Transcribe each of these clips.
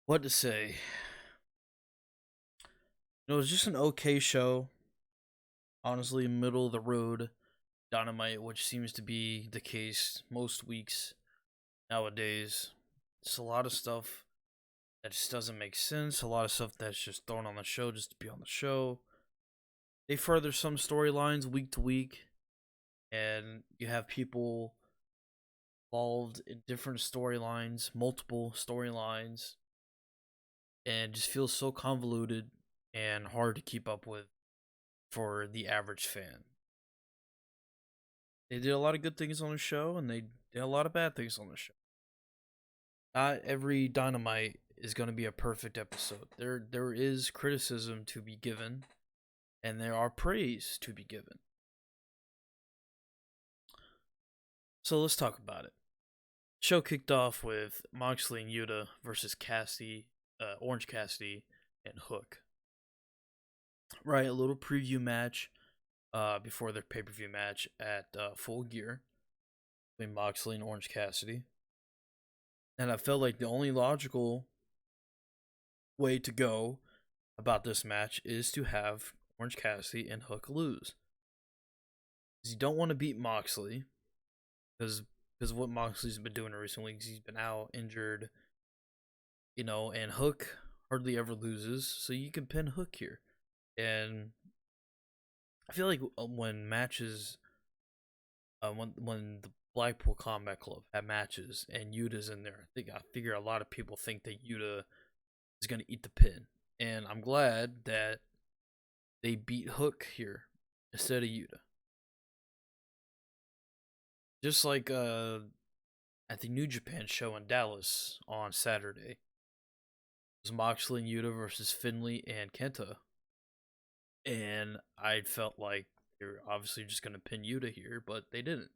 What to say? It was just an okay show. Honestly, middle of the road Dynamite, which seems to be the case most weeks nowadays. It's a lot of stuff that just doesn't make sense. A lot of stuff that's just thrown on the show just to be on the show. They further some storylines week to week, and you have people involved in different storylines, multiple storylines, and just feels so convoluted and hard to keep up with for the average fan. They did a lot of good things on the show, and they did a lot of bad things on the show. Not every Dynamite is going to be a perfect episode. There is criticism to be given, and there are praise to be given. So let's talk about it. Show kicked off with Moxley and Yuta versus Cassidy, Orange Cassidy, and Hook. Right, a little preview match before their pay per view match at Full Gear between Moxley and Orange Cassidy. And I felt like the only logical way to go about this match is to have Orange Cassidy and Hook lose. You don't want to beat Moxley because of what Moxley's been doing in recent weeks. He's been out injured, and Hook hardly ever loses, so you can pin Hook here. And I feel like when matches, when the Blackpool Combat Club have matches and Yuta's in there, I figure a lot of people think that Yuta is gonna eat the pin, and I'm glad that they beat Hook here instead of Yuta. Just like at the New Japan show in Dallas on Saturday, it was Moxley and Yuta versus Finley and Kenta, and I felt like they were obviously just gonna pin Yuta here, but they didn't.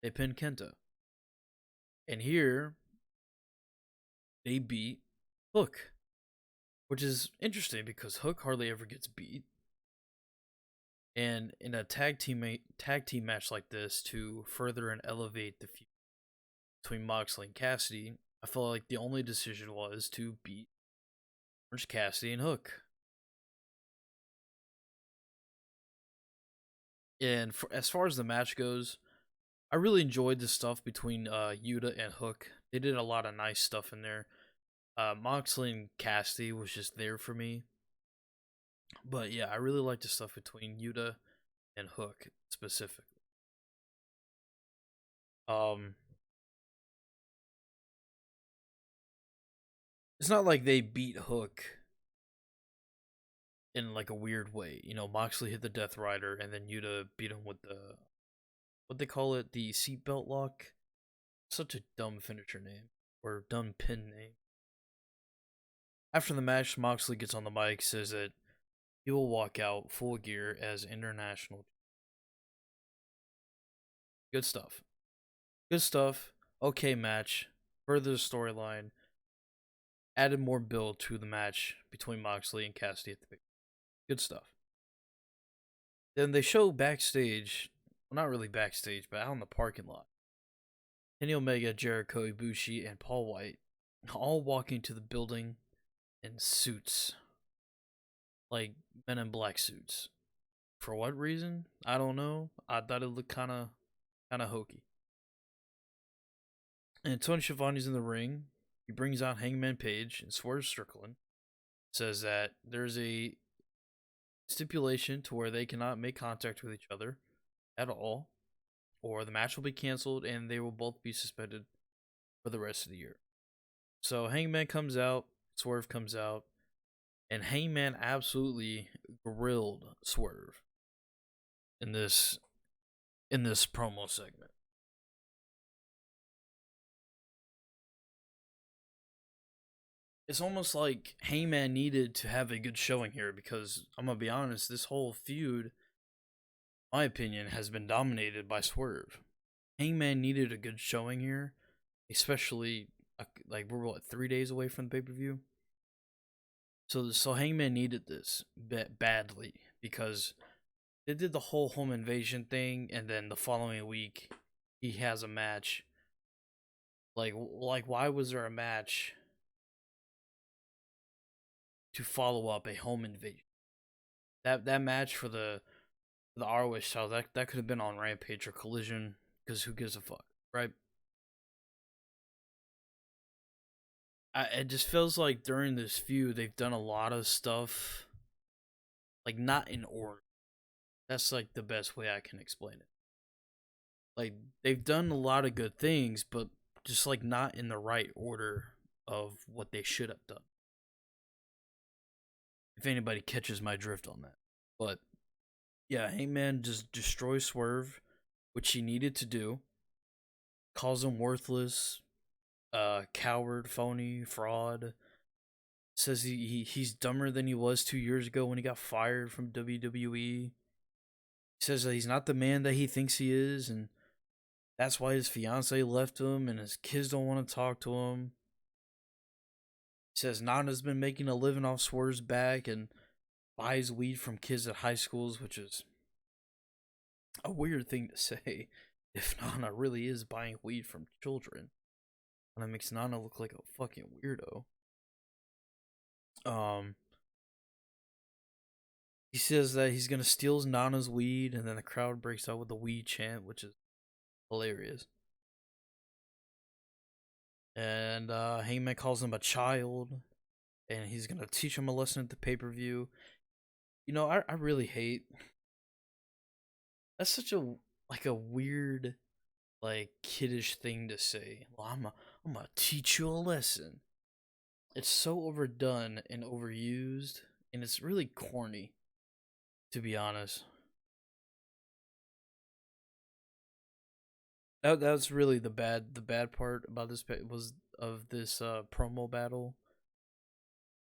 They pinned Kenta, and here they beat Hook, which is interesting because Hook hardly ever gets beat. And in a tag team match like this, to further and elevate the feud between Moxley and Cassidy, I felt like the only decision was to beat Orange Cassidy and Hook. And as far as the match goes, I really enjoyed the stuff between Yuta and Hook. They did a lot of nice stuff in there. Moxley and Cassidy was just there for me. But yeah, I really like the stuff between Yuta and Hook specifically. Um, it's not like they beat Hook in like a weird way. Moxley hit the Death Rider, and then Yuta beat him with the what they call it, the seatbelt lock. Such a dumb finisher name or dumb pin name. After the match, Moxley gets on the mic, says that he will walk out Full Gear as international. Good stuff. Good stuff. Okay match. Further the storyline. Added more build to the match between Moxley and Cassidy at the beginning. Good stuff. Then they show backstage, well, not really backstage, but out in the parking lot. Kenny Omega, Jericho, Ibushi, and Paul White all walking to the building in suits. Like men in black suits. For what reason? I don't know. I thought it looked kinda hokey. And Tony Schiavone's in the ring. He brings out Hangman Page and Swerve Strickland. Says that there's a stipulation to where they cannot make contact with each other at all, or the match will be canceled and they will both be suspended for the rest of the year. So Hangman comes out, Swerve comes out, and Hangman absolutely grilled Swerve in this promo segment. It's almost like Hangman needed to have a good showing here because I'm gonna be honest, this whole feud, my opinion, has been dominated by Swerve. Hangman needed a good showing here, especially like we're 3 days away from the pay per view. So Hangman needed this badly because they did the whole home invasion thing, and then the following week he has a match. Like why was there a match to follow up a home invasion. That match for the ROH title, that could have been on Rampage or Collision, because who gives a fuck, right? It just feels like during this feud they've done a lot of stuff like not in order. That's like the best way I can explain it. Like they've done a lot of good things, but just like not in the right order of what they should have done. If anybody catches my drift on that. But yeah, Hangman just destroys Swerve, which he needed to do. Calls him worthless, coward, phony, fraud. Says he's dumber than he was 2 years ago when he got fired from WWE. He says that he's not the man that he thinks he is, and that's why his fiance left him, and his kids don't want to talk to him. He says Nana's been making a living off Swerve's back and buys weed from kids at high schools, which is a weird thing to say if Nana really is buying weed from children. And it makes Nana look like a fucking weirdo. He says that he's gonna steal Nana's weed, and then the crowd breaks out with the weed chant, which is hilarious. And Hangman calls him a child, and he's gonna teach him a lesson at the pay-per-view. You know, I really hate. That's such a weird, like kiddish thing to say. Well, I'm gonna teach you a lesson. It's so overdone and overused, and it's really corny, to be honest. That's really the bad part about this was of this promo battle.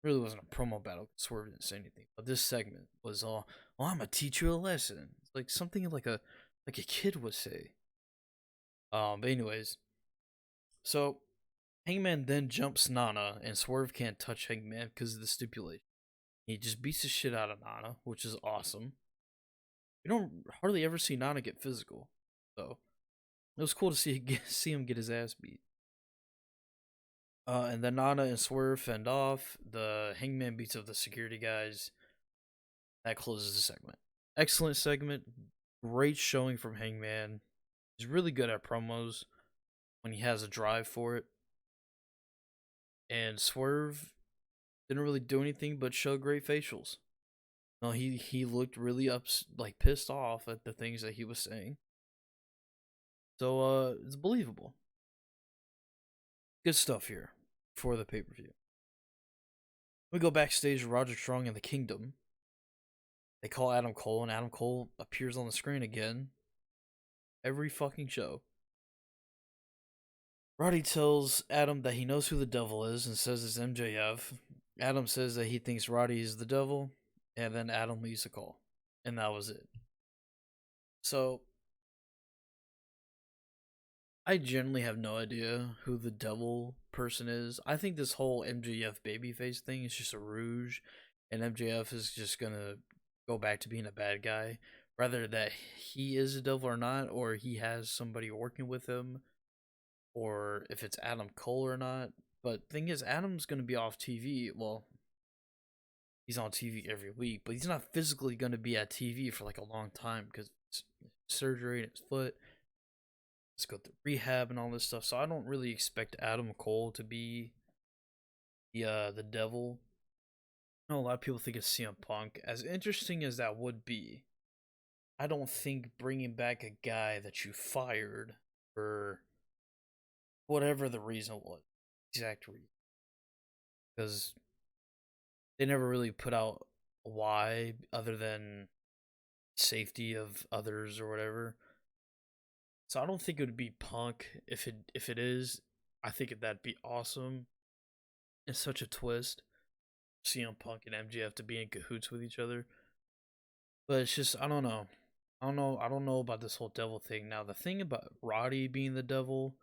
It really wasn't a promo battle. Swerve didn't say anything, but this segment was all. Well, I'm gonna teach you a lesson. It's like something like a kid would say. But anyways, so Hangman then jumps Nana, and Swerve can't touch Hangman because of the stipulation. He just beats the shit out of Nana, which is awesome. You don't hardly ever see Nana get physical, so it was cool to see him get his ass beat. And then Nana and Swerve fend off. The Hangman beats up the security guys. That closes the segment. Excellent segment. Great showing from Hangman. He's really good at promos when he has a drive for it. And Swerve didn't really do anything but show great facials. No, he looked really pissed off at the things that he was saying. So it's believable. Good stuff here for the pay-per-view. We go backstage to Roderick Strong and the Kingdom. They call Adam Cole, and Adam Cole appears on the screen again. Every fucking show. Roddy tells Adam that he knows who the devil is and says it's MJF. Adam says that he thinks Roddy is the devil, and then Adam leaves the call. And that was it. So, I generally have no idea who the devil person is. I think this whole MJF babyface thing is just a rouge, and MJF is just gonna go back to being a bad guy, rather that he is a devil or not, or he has somebody working with him, or if it's Adam Cole or not. But thing is, Adam's gonna be off TV. Well, he's on TV every week, but he's not physically gonna be at TV for like a long time because surgery in his foot. Let's go through rehab and all this stuff. So I don't really expect Adam Cole to be the devil. I know a lot of people think it's CM Punk. As interesting as that would be, I don't think bringing back a guy that you fired for whatever the reason was, exact reason, because they never really put out why other than safety of others or whatever. So I don't think it would be Punk. If it is, I think that'd be awesome. It's such a twist. CM Punk and MJF to be in cahoots with each other. But it's just I don't know. I don't know about this whole devil thing. Now the thing about Roddy being the devil,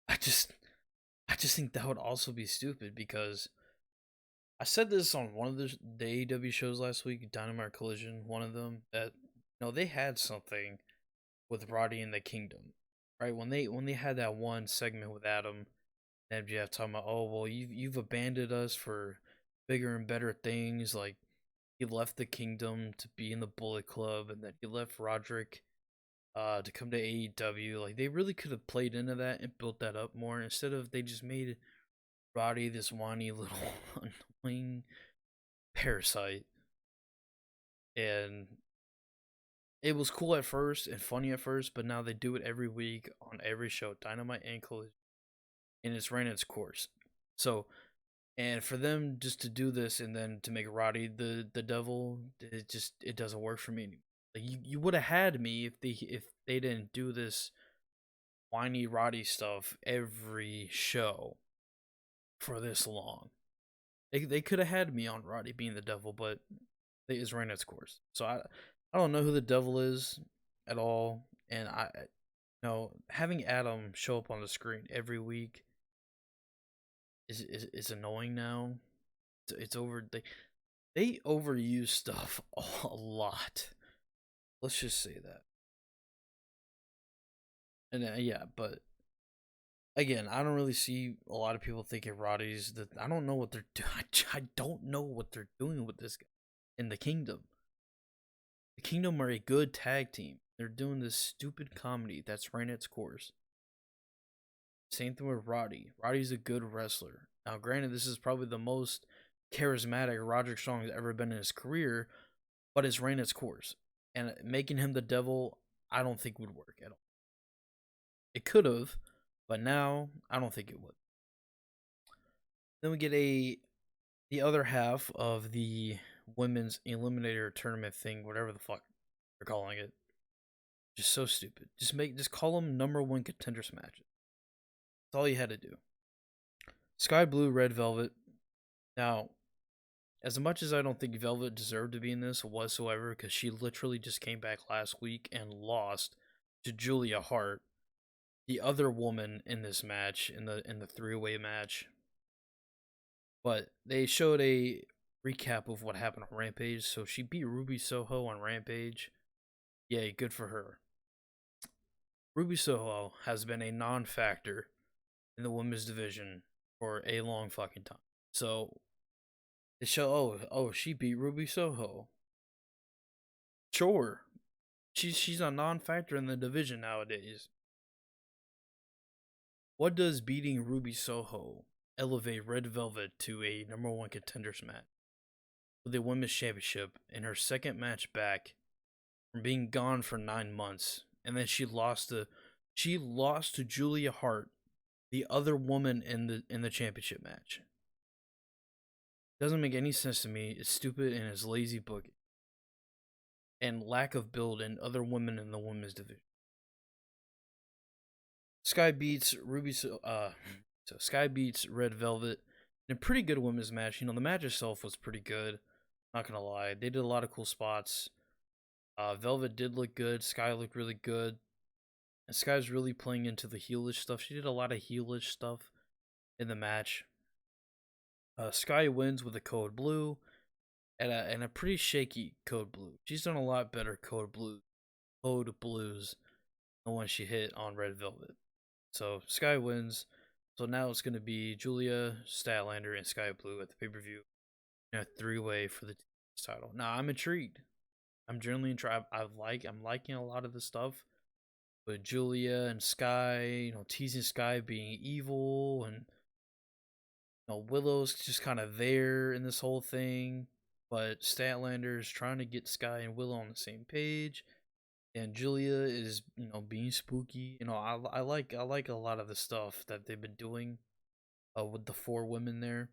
I just think that would also be stupid because I said this on one of the AEW shows last week, Dynamite Collision, one of them, that they had something with Roddy and the Kingdom, right? When they had that one segment with Adam, MJF talking about, oh well, you've abandoned us for bigger and better things. Like he left the kingdom to be in the Bullet Club, and then he left Roderick to come to AEW. Like they really could have played into that and built that up more instead of they just made Roddy this whiny little annoying parasite. And it was cool at first and funny at first, but now they do it every week on every show, Dynamite and Collision, and it's ran its course. So, and for them just to do this and then to make Roddy the devil, it doesn't work for me anymore. Like you would have had me if they didn't do this whiny Roddy stuff every show for this long. They could have had me on Roddy being the devil, but it's ran its course. So I don't know who the devil is at all, and I know having Adam show up on the screen every week is annoying now. It's over. They overuse stuff a lot. Let's just say that. And yeah, but again, I don't really see a lot of people thinking Roddy's that. I don't know what they're doing. I don't know what they're doing with this guy in the Kingdom. The Kingdom are a good tag team. They're doing this stupid comedy that's ran its course. Same thing with Roddy. Roddy's a good wrestler. Now, granted, this is probably the most charismatic Roderick Strong has ever been in his career, but it's ran its course. And making him the devil, I don't think would work at all. It could have, but now I don't think it would. Then we get the other half of the women's eliminator tournament thing, whatever the fuck they're calling it. Just so stupid. Just call them number one contenders matches. That's all you had to do. Sky Blue, Red Velvet. Now, as much as I don't think Velvet deserved to be in this whatsoever, because she literally just came back last week and lost to Julia Hart, the other woman in this match, in the three-way match. But they showed a recap of what happened on Rampage. So she beat Ruby Soho on Rampage. Yay, good for her. Ruby Soho has been a non-factor in the women's division for a long fucking time. So they show, oh, she beat Ruby Soho. Sure, she's a non-factor in the division nowadays. What does beating Ruby Soho elevate Red Velvet to a number one contenders match for the women's championship in her second match back from being gone for 9 months, and then she lost to Julia Hart, the other woman in the championship match? Doesn't make any sense to me. It's stupid and it's lazy booking and lack of build in other women in the women's division. Sky beats Sky beats Red Velvet in a pretty good women's match. You know, the match itself was pretty good. Not gonna lie, they did a lot of cool spots. Velvet did look good. Sky looked really good. And Sky's really playing into the heelish stuff. She did a lot of heelish stuff in the match. Sky wins with a code blue and a pretty shaky code blue. She's done a lot better code blues than when she hit on Red Velvet. So Sky wins. So now it's going to be Julia, Statlander, and Sky Blue at the pay-per-view in a three-way for the title. Now I'm intrigued. I'm generally intrigued. I'm liking a lot of the stuff with Julia and Sky. You know, teasing Sky being evil, and you know, Willow's just kind of there in this whole thing. But Statlander is trying to get Sky and Willow on the same page, and Julia is, you know, being spooky. You know, I like a lot of the stuff that they've been doing with the four women there.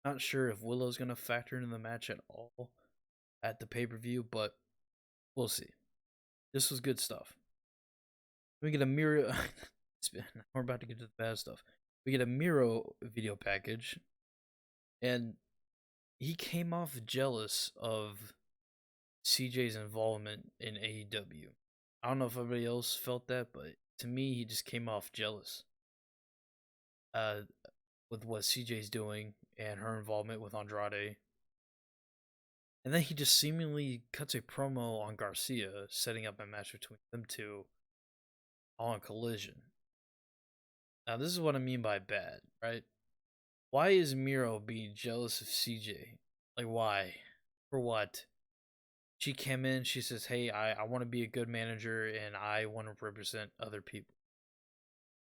Not sure if Willow's gonna factor into the match at all at the pay-per-view, but we'll see. This was good stuff. We get a Miro. We're about to get to the bad stuff. We get a Miro video package, and he came off jealous of CJ's involvement in AEW. I don't know if everybody else felt that, but to me, he just came off jealous with what CJ's doing and her involvement with Andrade. And then he just seemingly cuts a promo on Garcia, setting up a match between them two on Collision. Now, this is what I mean by bad, right? Why is Miro being jealous of CJ? Like, why? For what? She came in, she says, hey, I want to be a good manager and I want to represent other people.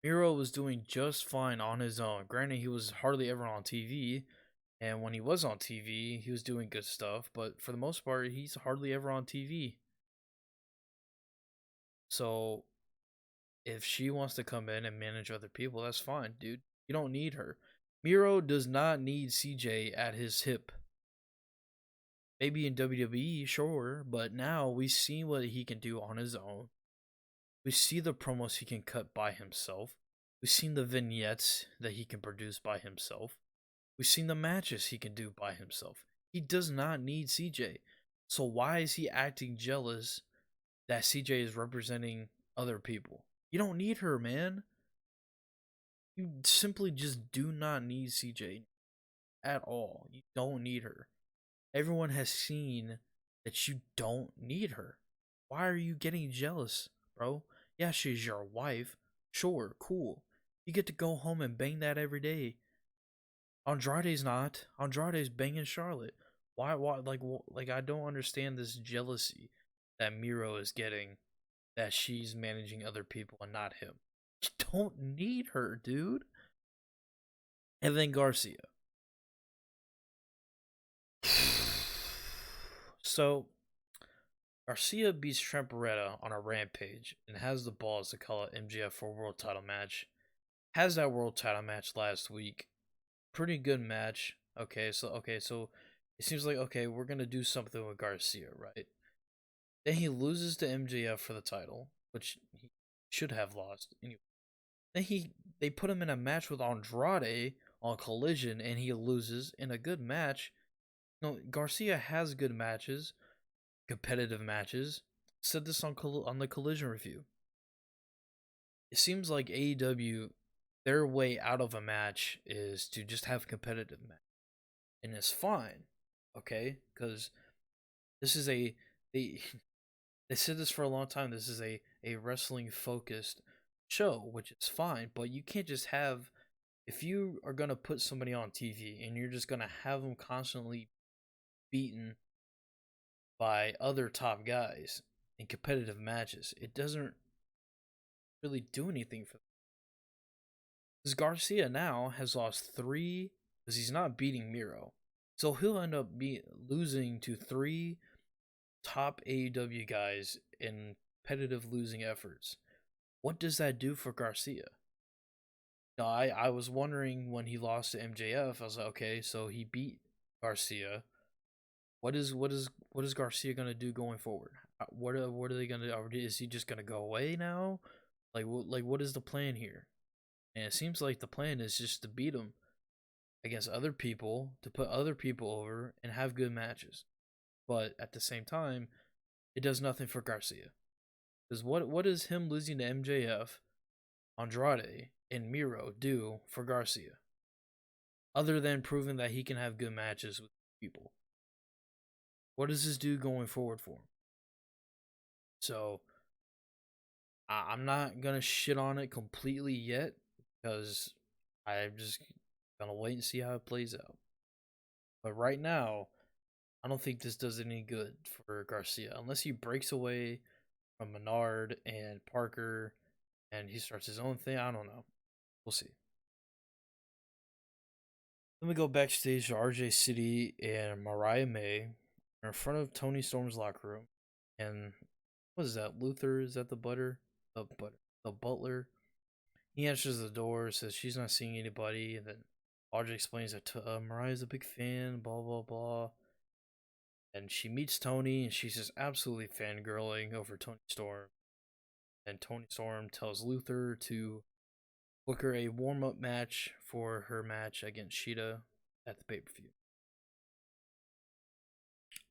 Miro was doing just fine on his own. Granted, he was hardly ever on TV, and when he was on TV, he was doing good stuff, but for the most part, he's hardly ever on TV. So, if she wants to come in and manage other people, that's fine, dude. You don't need her. Miro does not need CJ at his hip. Maybe in WWE, sure, but now we see what he can do on his own. We see the promos he can cut by himself. We've seen the vignettes that he can produce by himself. We've seen the matches he can do by himself. He does not need CJ. So why is he acting jealous that CJ is representing other people? You don't need her, man. You simply just do not need CJ at all. You don't need her. Everyone has seen that you don't need her. Why are you getting jealous, bro? Yeah, she's your wife. Sure, cool. You get to go home and bang that every day. Andrade's not. Andrade's banging Charlotte. Why? Like I don't understand this jealousy that Miro is getting that she's managing other people and not him. You don't need her, dude. And then Garcia. So Garcia beats Tremperetta on a rampage and has the balls to call it MJF for a world title match. Has that world title match last week. Pretty good match. So it seems like okay, we're gonna do something with Garcia, right? Then he loses to MJF for the title, which he should have lost anyway. Then they put him in a match with Andrade on Collision, and he loses in a good match. No, Garcia has good matches, competitive matches. Said this on the Collision review. It seems like AEW, their way out of a match is to just have competitive match, and it's fine, okay? Because this is they they said this for a long time. This is a wrestling focused show, which is fine, but you can't just have if you are gonna put somebody on TV and you're just gonna have them constantly beaten by other top guys in competitive matches. It doesn't really do anything for them. Because Garcia now has lost 3 because he's not beating Miro. So he'll end up losing to 3 top AEW guys in competitive losing efforts. What does that do for Garcia? No, I was wondering when he lost to MJF, I was like, okay, so he beat Garcia. What is Garcia gonna do going forward? What are they gonna do? Is he just gonna go away now? Like what is the plan here? And it seems like the plan is just to beat him against other people, to put other people over and have good matches. But at the same time, it does nothing for Garcia. Because what does him losing to MJF, Andrade, and Miro do for Garcia? Other than proving that he can have good matches with people. What does this do going forward for him? So I'm not gonna shit on it completely yet because I'm just gonna wait and see how it plays out. But right now, I don't think this does any good for Garcia unless he breaks away from Menard and Parker and he starts his own thing. I don't know. We'll see. Then we go backstage to RJ City and Mariah May in front of Tony Storm's locker room. And what is that? Luther? Is that the butter? The butler. He answers the door, says she's not seeing anybody, and then RJ explains that Mariah's a big fan, blah blah blah. And she meets Tony, and she's just absolutely fangirling over Tony Storm. And Tony Storm tells Luther to book her a warm-up match for her match against Sheeta at the pay-per-view.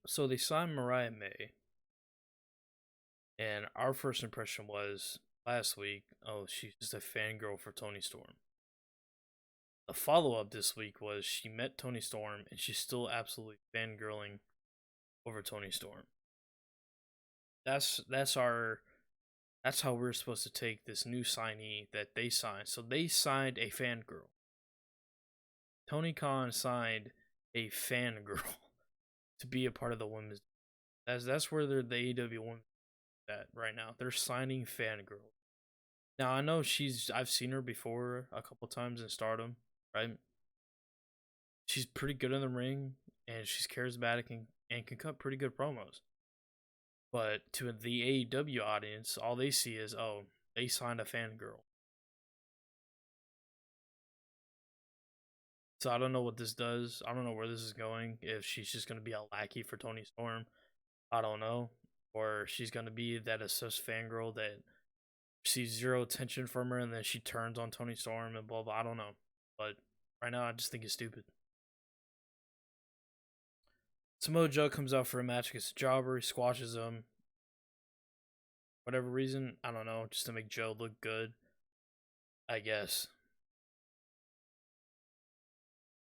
So they signed Mariah May, and our first impression was last week, oh, she's just a fangirl for Tony Storm. The follow-up this week was she met Tony Storm, and she's still absolutely fangirling over Tony Storm. That's our That's how we're supposed to take this new signee that they signed. So they signed a fangirl. Tony Khan signed a fangirl to be a part of the women's. That's where they're the AEW women at right now. They're signing fangirls. Now I know I've seen her before a couple times in Stardom, right? She's pretty good in the ring and she's charismatic and can cut pretty good promos. But to the AEW audience, all they see is, oh, they signed a fangirl. So I don't know what this does. I don't know where this is going. If she's just going to be a lackey for Tony Storm, I don't know. Or she's going to be that assessed fangirl that sees zero attention from her and then she turns on Tony Storm and blah, blah. I don't know. But right now, I just think it's stupid. Samoa Joe comes out for a match against Jobber. He squashes him. Whatever reason, I don't know. Just to make Joe look good, I guess.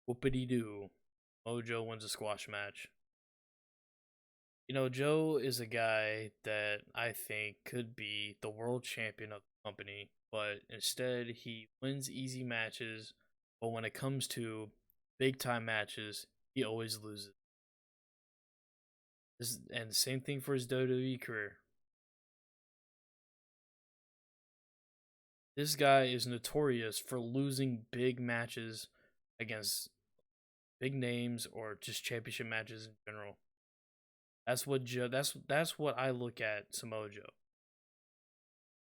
Whoopity doo. Mojo wins a squash match. You know, Joe is a guy that I think could be the world champion of the company, but instead he wins easy matches, but when it comes to big time matches, he always loses. And the same thing for his WWE career. This guy is notorious for losing big matches against big names or just championship matches in general. That's what Joe. That's what I look at Samoa Joe.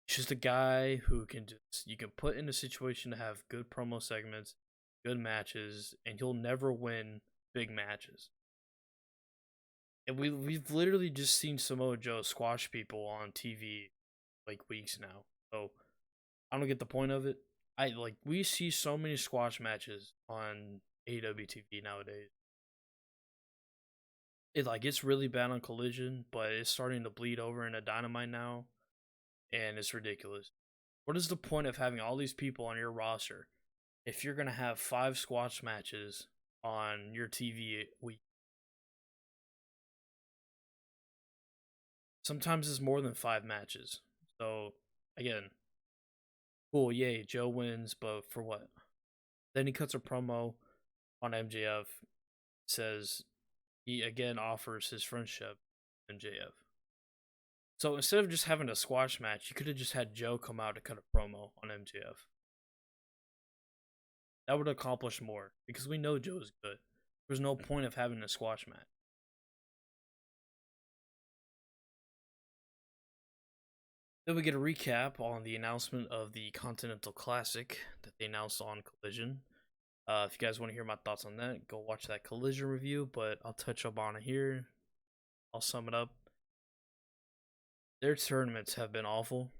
He's just a guy who can just you can put in a situation to have good promo segments, good matches, and he'll never win big matches. And we've literally just seen Samoa Joe squash people on TV like weeks now. So I don't get the point of it. We see so many squash matches on AEW TV nowadays. It's really bad on Collision, but it's starting to bleed over into Dynamite now, and it's ridiculous. What is the point of having all these people on your roster if you're gonna have 5 squash matches on your TV week? Sometimes it's more than 5 matches. So again, cool, yay, Joe wins, but for what? Then he cuts a promo on MJF, says he again offers his friendship to MJF. So instead of just having a squash match, you could have just had Joe come out to cut a promo on MJF. That would accomplish more because we know Joe is good. There's no point of having a squash match. Then we get a recap on the announcement of the Continental Classic that they announced on Collision. If you guys want to hear my thoughts on that, go watch that Collision review, but I'll touch up on it here. I'll sum it up. Their tournaments have been awful.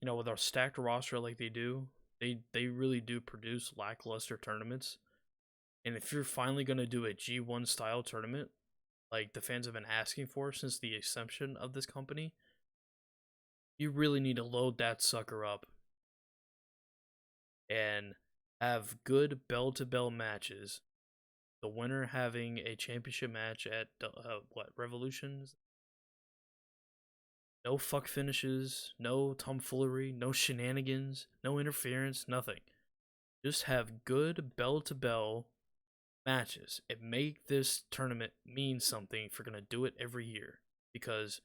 You know, with our stacked roster like they do, they really do produce lackluster tournaments. And if you're finally going to do a G1 style tournament, like the fans have been asking for since the inception of this company, you really need to load that sucker up and have good bell-to-bell matches. The winner having a championship match at Revolutions. No fuck finishes, no tomfoolery, no shenanigans, no interference, nothing. Just have good bell-to-bell matches and make this tournament mean something if you're gonna do it every year, because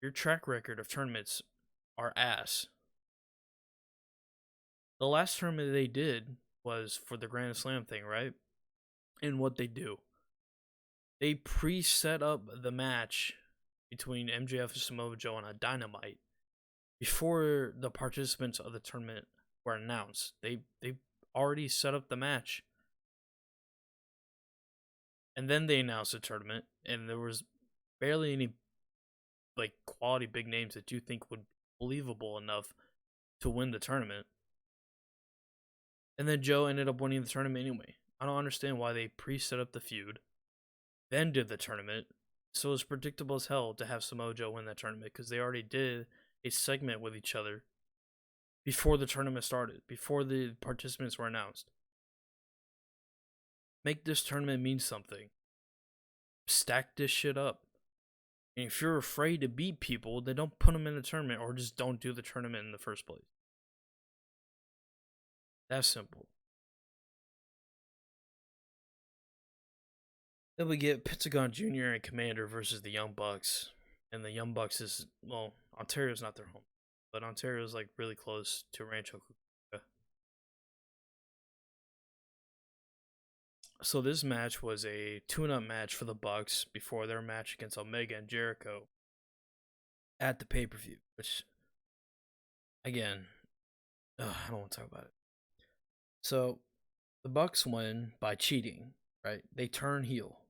your track record of tournaments are ass. The last tournament they did was for the Grand Slam thing, right? And what they do, they pre-set up the match between MJF and Samoa Joe on a Dynamite before the participants of the tournament were announced. They already set up the match, and then they announced the tournament, and there was barely any quality big names that you think would be believable enough to win the tournament. And then Joe ended up winning the tournament anyway. I don't understand why they pre-set up the feud, then did the tournament. So it's predictable as hell to have Samoa Joe win that tournament because they already did a segment with each other before the tournament started, before the participants were announced. Make this tournament mean something. Stack this shit up. And if you're afraid to beat people, then don't put them in the tournament or just don't do the tournament in the first place. That's simple. Then we get Pentagon Jr. and Commander versus the Young Bucks. And the Young Bucks is, well, Ontario's not their home, but Ontario's like really close to Rancho Cucamonga. So this match was a tune-up match for the Bucks before their match against Omega and Jericho at the pay-per-view, which, again, I don't want to talk about it. So the Bucks win by cheating, right? They turn heel.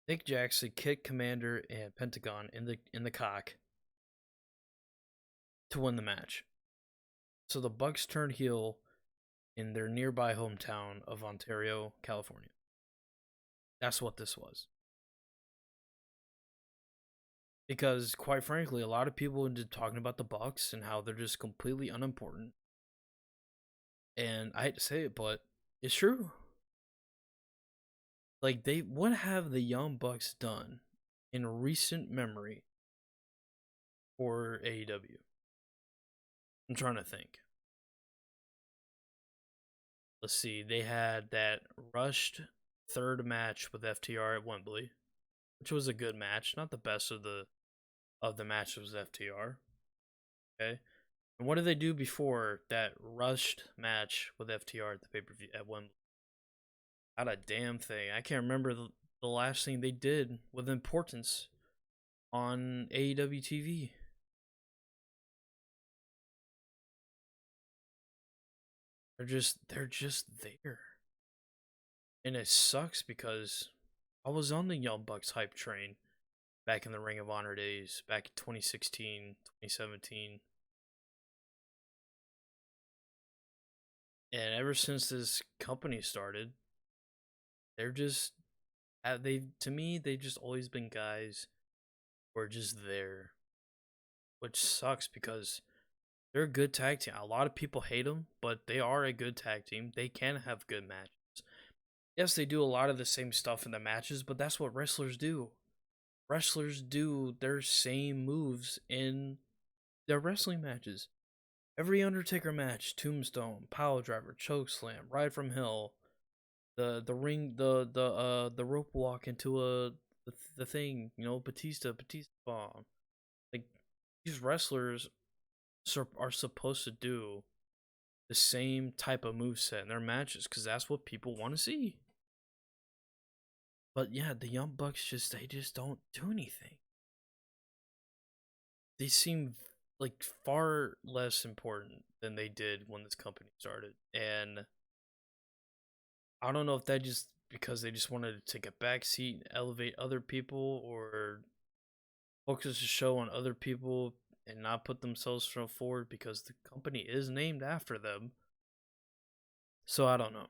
Nick Jackson kicked Commander and Pentagon in the cock to win the match. So the Bucks turned heel in their nearby hometown of Ontario, California. That's what this was. Because, quite frankly, a lot of people are talking about the Bucks and how they're just completely unimportant. And I hate to say it, but it's true. Like, what have the Young Bucks done in recent memory for AEW? I'm trying to think. Let's see. They had that rushed third match with FTR at Wembley, which was a good match, not the best of the matches with FTR. Okay, and what did they do before that rushed match with FTR at the pay-per-view at Wembley? Not a damn thing. I can't remember the last thing they did with importance on AEW TV. They're just there. And it sucks because I was on the Young Bucks hype train back in the Ring of Honor days, back in 2016, 2017. And ever since this company started, they've just always been guys who are just there. Which sucks because they're a good tag team. A lot of people hate them, but they are a good tag team. They can have good matches. Yes, they do a lot of the same stuff in the matches, but that's what wrestlers do. Wrestlers do their same moves in their wrestling matches. Every Undertaker match, Tombstone, Pile Driver, Chokeslam, Ride from Hell, the rope walk into the thing, Batista bomb. Like, these wrestlers are supposed to do the same type of moveset in their matches because that's what people want to see. But yeah, the Young Bucks just don't do anything. They seem like far less important than they did when this company started. And I don't know if that just because they just wanted to take a back seat and elevate other people or focus the show on other people and not put themselves forward because the company is named after them. So I don't know.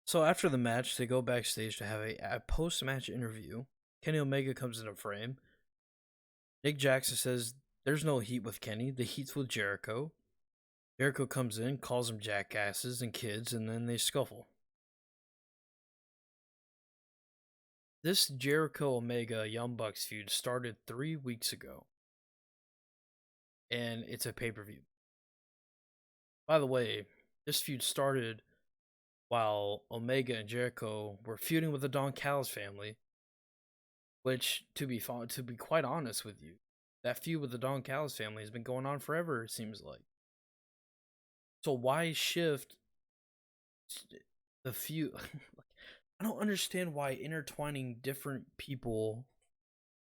So after the match, they go backstage to have a post-match interview. Kenny Omega comes into frame. Nick Jackson says there's no heat with Kenny. The heat's with Jericho. Jericho comes in, calls them jackasses and kids, and then they scuffle. This Jericho-Omega Young Bucks feud started 3 weeks ago. And it's a pay-per-view. By the way, this feud started while Omega and Jericho were feuding with the Don Callis family, which, to be quite honest with you, that feud with the Don Callis family has been going on forever, it seems like. So why shift the feud? I don't understand why intertwining different people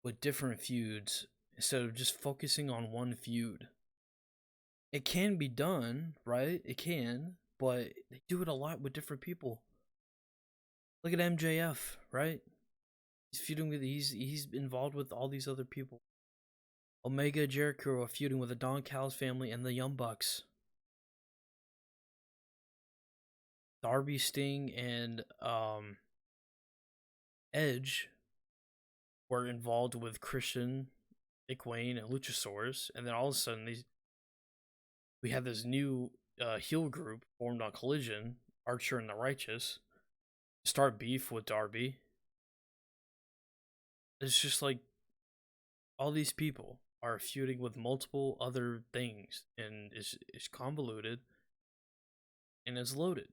with different feuds instead of just focusing on one feud. It can be done, right? It can, but they do it a lot with different people. Look at MJF, right? He's feuding with he's involved with all these other people. Omega and Jericho are feuding with the Don Callis family and the Young Bucks. Darby, Sting, and Edge were involved with Christian, Nick Wayne, and Luchasaurus, and then all of a sudden we have this new heel group formed on Collision, Archer and the Righteous, start beef with Darby. It's just like all these people are feuding with multiple other things, and it's convoluted and it's loaded.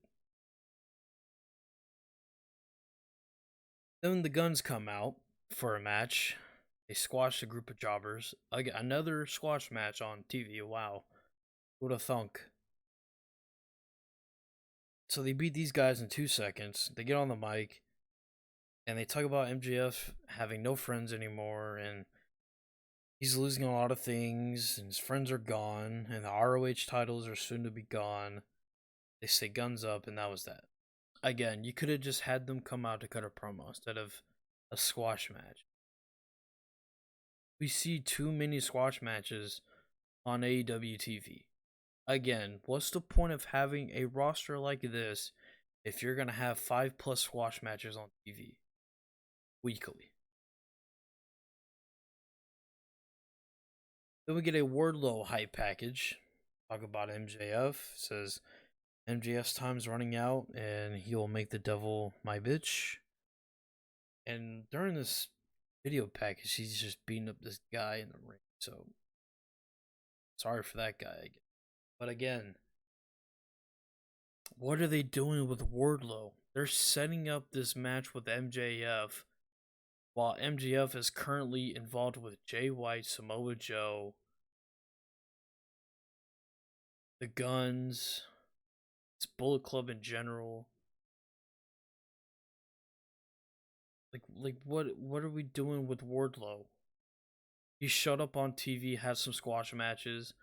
Then the Guns come out for a match. They squash a group of jobbers. Again, another squash match on TV. Wow, who'd have thunk? So they beat these guys in 2 seconds. They get on the mic and they talk about MJF having no friends anymore, and he's losing a lot of things, and his friends are gone, and the ROH titles are soon to be gone. They say Guns up, and that was that. Again, you could have just had them come out to cut a promo instead of a squash match. We see too many squash matches on AEW TV. Again, what's the point of having a roster like this if you're going to have 5+ squash matches on TV weekly? Then we get a Wardlow hype package. Talk about MJF. Says MJF's time's running out and he will make the devil my bitch. And during this video package, he's just beating up this guy in the ring. So sorry for that guy. But again, what are they doing with Wardlow? They're setting up this match with MJF while MJF is currently involved with Jay White, Samoa Joe, the Guns, it's Bullet Club in general. Like what are we doing with Wardlow? He showed up on TV, had some squash matches.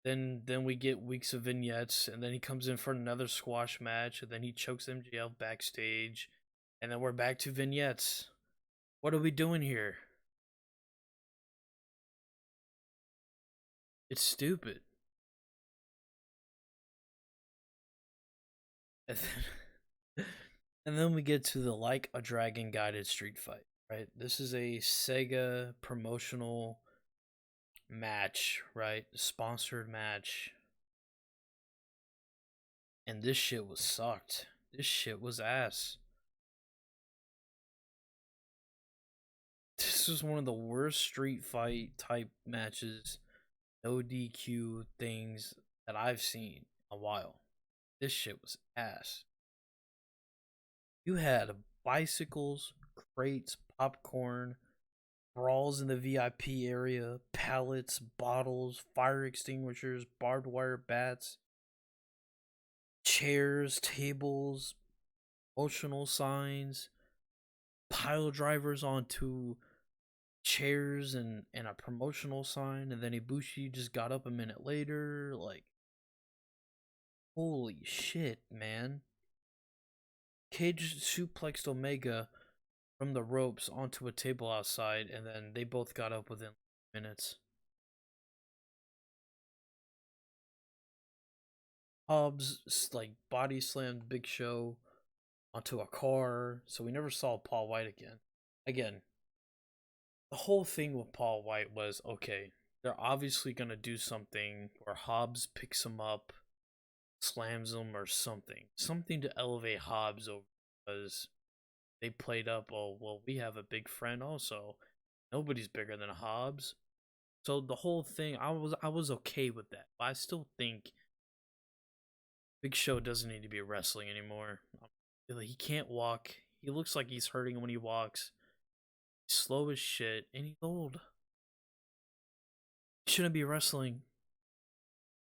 Then we get weeks of vignettes, and then he comes in for another squash match, and then he chokes MJF backstage, and then we're back to vignettes. What are we doing here? It's stupid. And then we get to the Like a Dragon guided street fight, right? This is a Sega promotional match, right? Sponsored match. And this shit was sucked. This shit was ass. This was one of the worst street fight type matches, no DQ things that I've seen in a while. This shit was ass. You had bicycles, crates, popcorn, brawls in the VIP area, pallets, bottles, fire extinguishers, barbed wire bats, chairs, tables, motional signs, pile drivers onto chairs and a promotional sign, and then Ibushi just got up a minute later. Like, holy shit, man. Cage suplexed Omega from the ropes onto a table outside, and then they both got up within minutes. Hobbs like body slammed Big Show onto a car, so we never saw Paul White again. Again, the whole thing with Paul White was, okay, they're obviously gonna do something where Hobbs picks him up, slams him, or something to elevate Hobbs over, because they played up, oh well, we have a big friend also, nobody's bigger than Hobbs. So the whole thing, I was okay with that, but I still think Big Show doesn't need to be wrestling anymore. He can't walk. He looks like he's hurting when he walks. He's slow as shit, and he's old. He shouldn't be wrestling.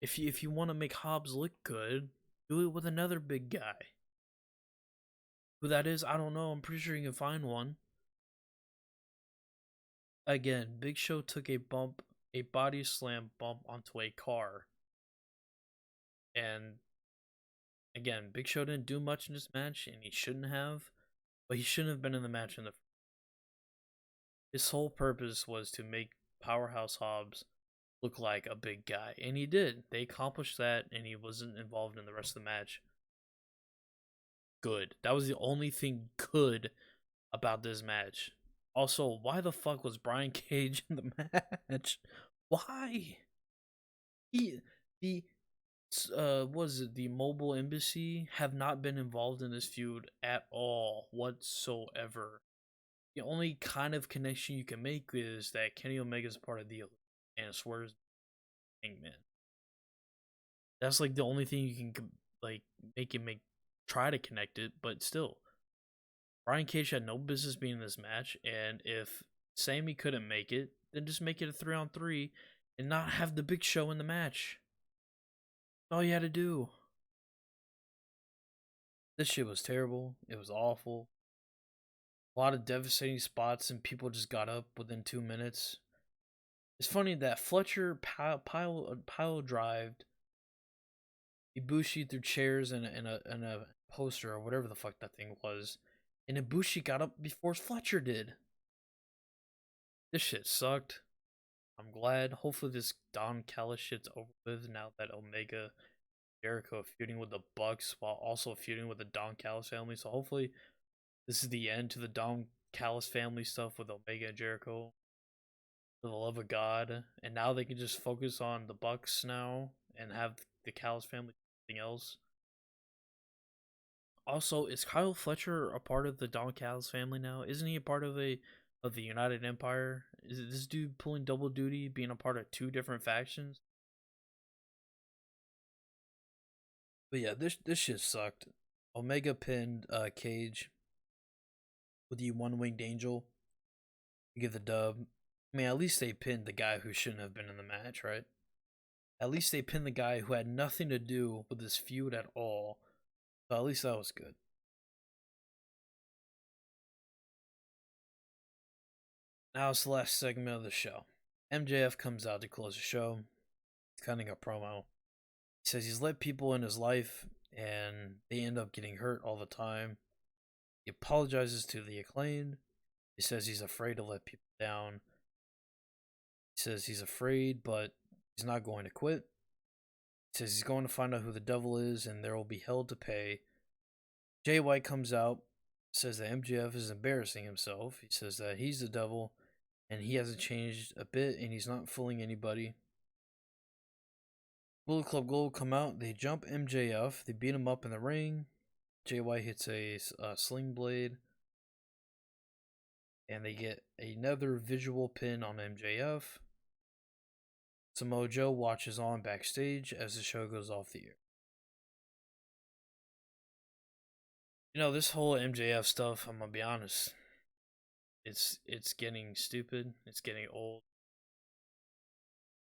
If you want to make Hobbs look good, do it with another big guy. Who that is, I don't know. I'm pretty sure you can find one. Again, Big Show took a body slam bump onto a car. And again, Big Show didn't do much in this match, and he shouldn't have. But he shouldn't have been in the match in the. His whole purpose was to make Powerhouse Hobbs look like a big guy, and he did. They accomplished that, and he wasn't involved in the rest of the match. Good. That was the only thing good about this match. Also, why the fuck was Brian Cage in the match? Why? The Was it the mobile embassy have not been involved in this feud at all whatsoever. The only kind of connection you can make is that Kenny Omega's part of the Elite and swears Hangman. That's like the only thing you can like make try to connect it, but still, Brian Cage had no business being in this match, and if Sammy couldn't make it, then just make it a 3-on-3 and not have the Big Show in the match. That's all you had to do. This shit was terrible. It was awful. A lot of devastating spots, and people just got up within 2 minutes. It's funny that Fletcher pile drived Ibushi through chairs and a poster or whatever the fuck that thing was, and Ibushi got up before Fletcher did. This shit sucked. I'm glad. Hopefully this Don Callis shit's over with now that Omega Jericho are feuding with the Bucks while also feuding with the Don Callis family. So hopefully this is the end to the Don Callis family stuff with Omega and Jericho. For the love of God. And now they can just focus on the Bucks now and have the Callis family do something else. Also, is Kyle Fletcher a part of the Don Callis family now? Isn't he a part of the United Empire? Is it this dude pulling double duty, being a part of two different factions? But yeah, this shit sucked. Omega pinned Cage with the one-winged angel to get the dub. I mean, at least they pinned the guy who shouldn't have been in the match, right? At least they pinned the guy who had nothing to do with this feud at all. So at least that was good. Now it's the last segment of the show. MJF comes out to close the show. He's cutting a promo. He says he's let people in his life and they end up getting hurt all the time. He apologizes to the Acclaimed. He says he's afraid to let people down. He says he's afraid, but he's not going to quit. He says he's going to find out who the devil is and there will be hell to pay. Jay White comes out, says that MJF is embarrassing himself. He says that he's the devil and he hasn't changed a bit and he's not fooling anybody. Bullet Club Gold come out, they jump MJF, they beat him up in the ring. Jay White hits a sling blade. And they get another visual pin on MJF. Samoa Joe watches on backstage as the show goes off the air. You know, this whole MJF stuff, I'm gonna be honest, it's getting stupid, it's getting old,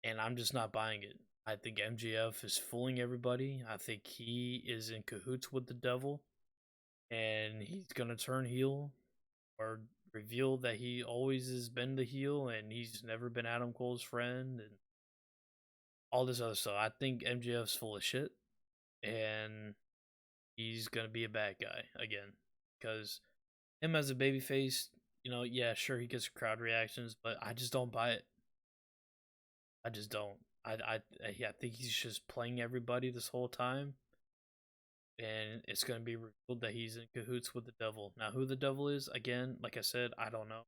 and I'm just not buying it. I think MJF is fooling everybody. I think he is in cahoots with the devil, and he's gonna turn heel or reveal that he always has been the heel and he's never been Adam Cole's friend and all this other stuff. I think MJF's full of shit, and he's gonna be a bad guy again because him as a babyface, you know, yeah, sure he gets crowd reactions, but I just don't buy it. I just don't. I think he's just playing everybody this whole time, and it's gonna be revealed that he's in cahoots with the devil. Now, who the devil is, again, like I said, I don't know,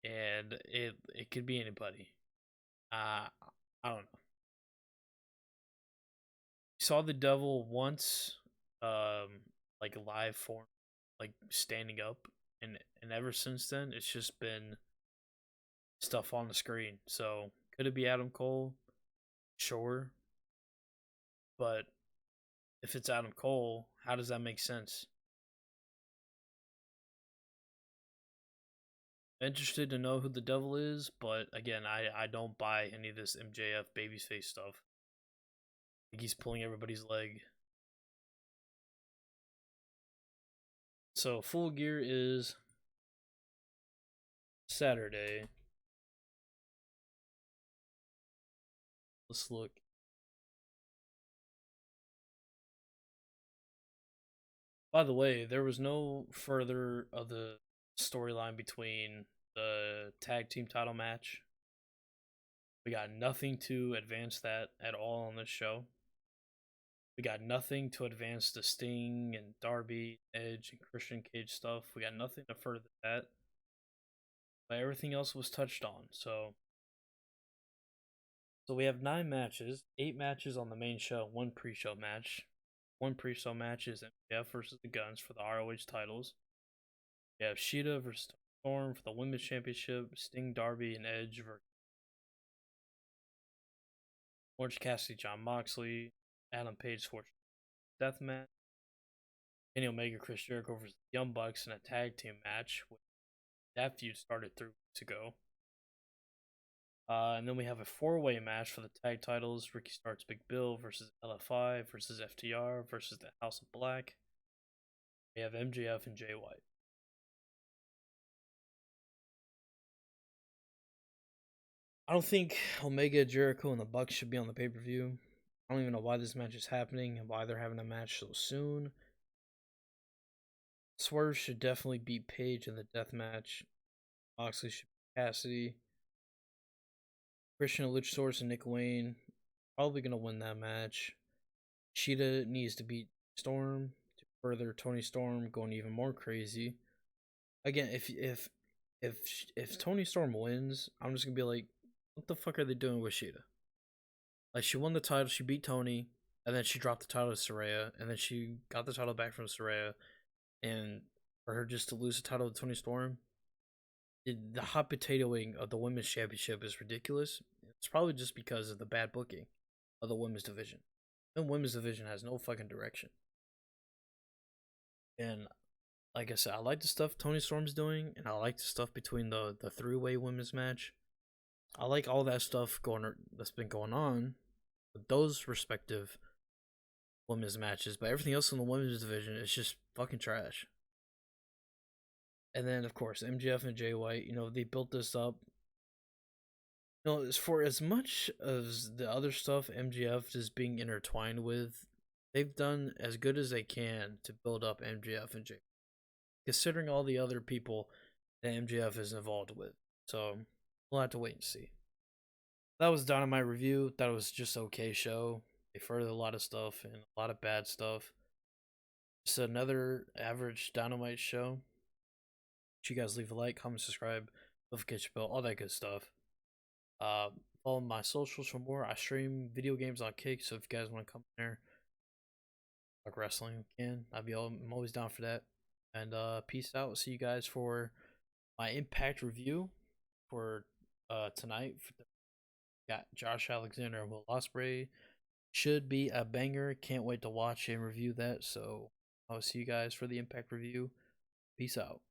and it could be anybody. I don't know. Saw the devil once, like live form, like standing up, and ever since then it's just been stuff on the screen. So could it be Adam Cole? Sure, but if it's Adam Cole, how does that make sense? Interested to know who the devil is, but again, I don't buy any of this MJF babyface stuff. I think he's pulling everybody's leg. So Full Gear is Saturday. Let's look. By the way, there was no further of the storyline between the tag team title match. We got nothing to advance that at all on this show. We got nothing to advance the Sting and Darby, Edge, and Christian Cage stuff. We got nothing to further that. But everything else was touched on. So So we have 9 matches, 8 matches on the main show, one pre-show match. One pre-show match is MJF versus the Guns for the ROH titles. We have Sheeta versus Storm for the Women's Championship. Sting, Darby, and Edge versus Orange Cassidy, John Moxley, Adam Page, Scorch Deathmatch. Kenny Omega, Chris Jericho versus the Young Bucks in a tag team match. That feud started 3 weeks ago. And then we have a 4-way match for the tag titles. Ricky Starks, Big Bill versus LFI versus FTR versus the House of Black. We have MJF and Jay White. I don't think Omega, Jericho, and the Bucks should be on the pay-per-view. I don't even know why this match is happening and why they're having a match so soon. Swerve should definitely beat Page in the death match. Moxley should beat Cassidy. Christian Luchasaurus and Nick Wayne probably gonna win that match. Sheeta needs to beat Storm to further Tony Storm going even more crazy. Again, if Tony Storm wins, I'm just gonna be like, what the fuck are they doing with Sheeta? Like, she won the title, she beat Tony, and then she dropped the title to Saraya, and then she got the title back from Saraya, and for her just to lose the title to Tony Storm, the hot potatoing of the women's championship is ridiculous. It's probably just because of the bad booking of the women's division. The women's division has no fucking direction. And like I said, I like the stuff Tony Storm's doing, and I like the stuff between the 3-way women's match. I like all that stuff that's been going on with those respective women's matches, but everything else in the women's division is just fucking trash. And then, of course, MJF and Jay White, they built this up. As for as much as the other stuff MJF is being intertwined with, they've done as good as they can to build up MJF and Jay, considering all the other people that MJF is involved with. So, we'll have to wait and see. That was Dynamite review. Thought it was just okay show. They furthered a lot of stuff and a lot of bad stuff. Just another average Dynamite show. You guys leave a like, comment, subscribe, notification bell, all that good stuff. Follow my socials for more. I stream video games on Kick, so if you guys want to come there, like wrestling, I'm always down for that. And peace out. See you guys for my Impact review for tonight. Got Josh Alexander and Will Ospreay. Should be a banger. Can't wait to watch and review that. So I'll see you guys for the Impact review. Peace out.